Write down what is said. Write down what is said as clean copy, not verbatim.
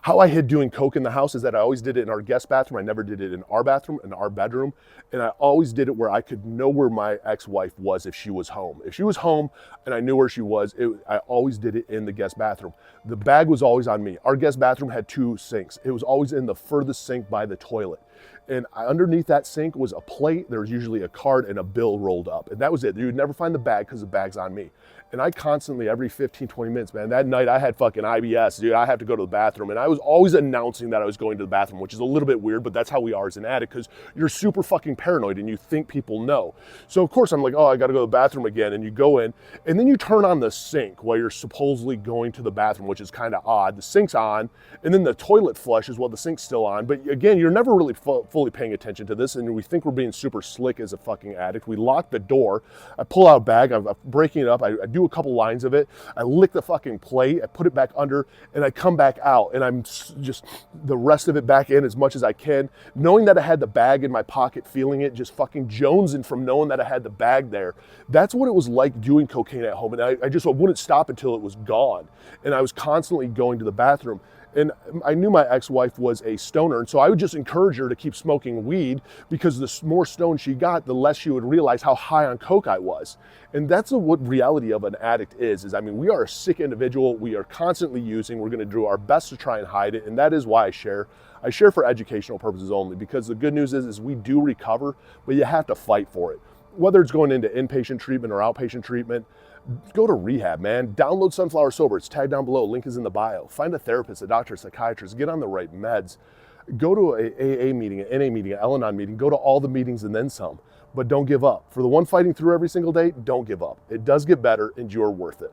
How I hid doing coke in the house is that I always did it in our guest bathroom. I never did it in our bathroom, in our bedroom. And I always did it where I could know where my ex-wife was if she was home. If she was home and I knew where she was, I always did it in the guest bathroom. The bag was always on me. Our guest bathroom had 2 sinks. It was always in the furthest sink by the toilet. And underneath that sink was a plate. There was usually a card and a bill rolled up. And that was it. You would never find the bag because the bag's on me. And I constantly, every 15, 20 minutes, man, that night I had fucking IBS, dude. I have to go to the bathroom. And I was always announcing that I was going to the bathroom, which is a little bit weird, but that's how we are as an addict, because you're super fucking paranoid and you think people know. So of course I'm like, oh, I gotta go to the bathroom again. And you go in and then you turn on the sink while you're supposedly going to the bathroom, which is kind of odd. The sink's on and then the toilet flushes while the sink's still on. But again, you're never really fully paying attention to this. And we think we're being super slick as a fucking addict. We lock the door. I pull out a bag. I'm breaking it up. I do a couple lines of it. I lick the fucking plate. I put it back under and I come back out and I'm just the rest of it back in as much as I can, knowing that I had the bag in my pocket, feeling it, just fucking jonesing from knowing that I had the bag there. That's what it was like doing cocaine at home. And I just wouldn't stop until it was gone. And I was constantly going to the bathroom. And I knew my ex-wife was a stoner, and so I would just encourage her to keep smoking weed, because the more stoned she got, the less she would realize how high on coke I was. And that's what reality of an addict is I mean, we are a sick individual. We are constantly using. We're going to do our best to try and hide it, and that is why I share. I share for educational purposes only, because the good news is we do recover, but you have to fight for it. Whether it's going into inpatient treatment or outpatient treatment, go to rehab, man. Download Sunflower Sober. It's tagged down below. Link is in the bio. Find a therapist, a doctor, a psychiatrist. Get on the right meds. Go to a AA meeting, an NA meeting, an Al-Anon meeting. Go to all the meetings and then some. But don't give up. For the one fighting through every single day, don't give up. It does get better and you're worth it.